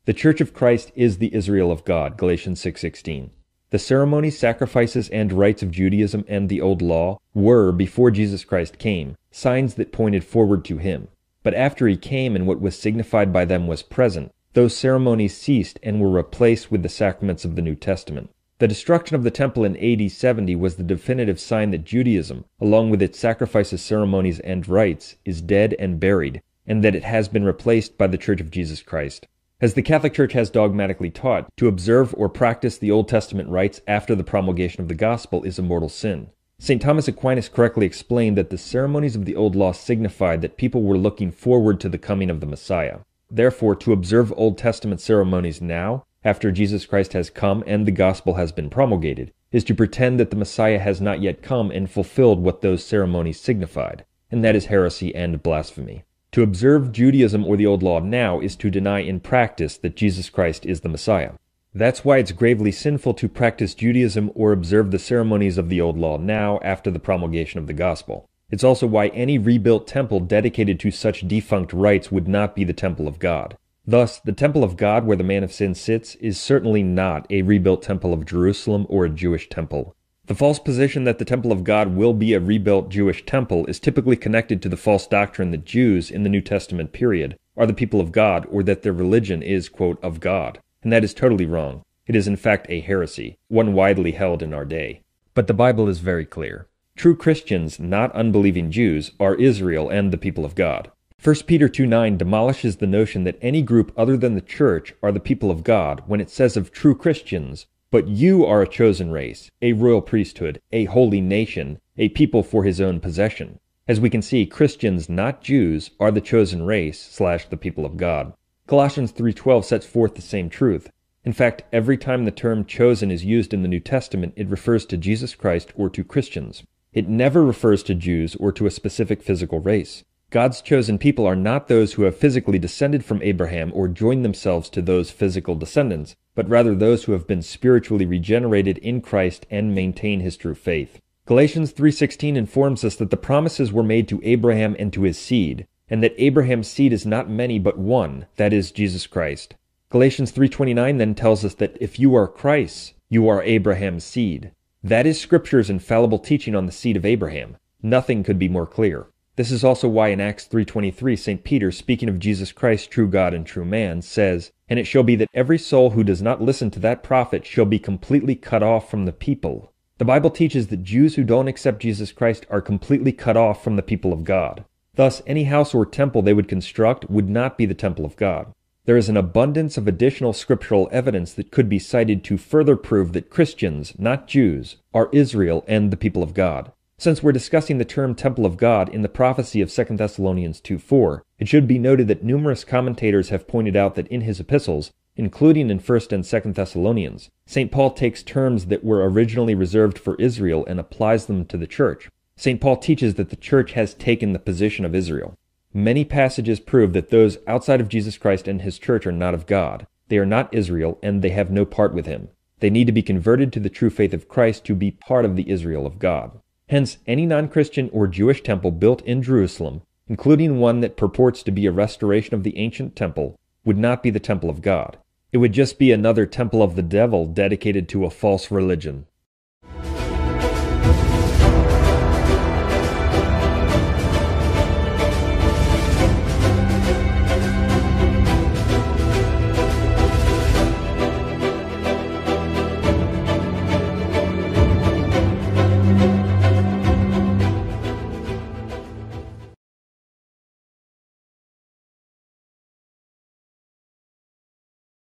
The Church of Christ is the Israel of God, Galatians 6:16. The ceremonies, sacrifices, and rites of Judaism and the Old Law were, before Jesus Christ came, signs that pointed forward to him. But after he came and what was signified by them was present, those ceremonies ceased and were replaced with the sacraments of the New Testament. The destruction of the temple in AD 70 was the definitive sign that Judaism, along with its sacrifices, ceremonies, and rites, is dead and buried, and that it has been replaced by the Church of Jesus Christ. As the Catholic Church has dogmatically taught, to observe or practice the Old Testament rites after the promulgation of the gospel is a mortal sin. St. Thomas Aquinas correctly explained that the ceremonies of the Old Law signified that people were looking forward to the coming of the Messiah. Therefore, to observe Old Testament ceremonies now, after Jesus Christ has come and the gospel has been promulgated, is to pretend that the Messiah has not yet come and fulfilled what those ceremonies signified, and that is heresy and blasphemy. To observe Judaism or the Old Law now is to deny in practice that Jesus Christ is the Messiah. That's why it's gravely sinful to practice Judaism or observe the ceremonies of the Old Law now after the promulgation of the gospel. It's also why any rebuilt temple dedicated to such defunct rites would not be the temple of God. Thus, the temple of God where the man of sin sits is certainly not a rebuilt temple of Jerusalem or a Jewish temple. The false position that the temple of God will be a rebuilt Jewish temple is typically connected to the false doctrine that Jews in the New Testament period are the people of God, or that their religion is, quote, of God. And that is totally wrong. It is in fact a heresy, one widely held in our day. But the Bible is very clear. True Christians, not unbelieving Jews, are Israel and the people of God. 1 Peter 2:9 demolishes the notion that any group other than the church are the people of God when it says of true Christians, "But you are a chosen race, a royal priesthood, a holy nation, a people for his own possession." As we can see, Christians, not Jews, are the chosen race / the people of God. Colossians 3:12 sets forth the same truth. In fact, every time the term chosen is used in the New Testament, it refers to Jesus Christ or to Christians. It never refers to Jews or to a specific physical race. God's chosen people are not those who have physically descended from Abraham or joined themselves to those physical descendants, but rather those who have been spiritually regenerated in Christ and maintain his true faith. Galatians 3:16 informs us that the promises were made to Abraham and to his seed, and that Abraham's seed is not many but one, that is, Jesus Christ. Galatians 3:29 then tells us that if you are Christ's, you are Abraham's seed. That is Scripture's infallible teaching on the seed of Abraham. Nothing could be more clear. This is also why in Acts 3:23, St. Peter, speaking of Jesus Christ, true God and true man, says, "And it shall be that every soul who does not listen to that prophet shall be completely cut off from the people." The Bible teaches that Jews who don't accept Jesus Christ are completely cut off from the people of God. Thus, any house or temple they would construct would not be the temple of God. There is an abundance of additional scriptural evidence that could be cited to further prove that Christians, not Jews, are Israel and the people of God. Since we're discussing the term Temple of God in the prophecy of 2 Thessalonians 2:4, it should be noted that numerous commentators have pointed out that in his epistles, including in 1 and 2 Thessalonians, St. Paul takes terms that were originally reserved for Israel and applies them to the church. St. Paul teaches that the church has taken the position of Israel. Many passages prove that those outside of Jesus Christ and his church are not of God. They are not Israel, and they have no part with him. They need to be converted to the true faith of Christ to be part of the Israel of God. Hence, any non-Christian or Jewish temple built in Jerusalem, including one that purports to be a restoration of the ancient temple, would not be the temple of God. It would just be another temple of the devil dedicated to a false religion.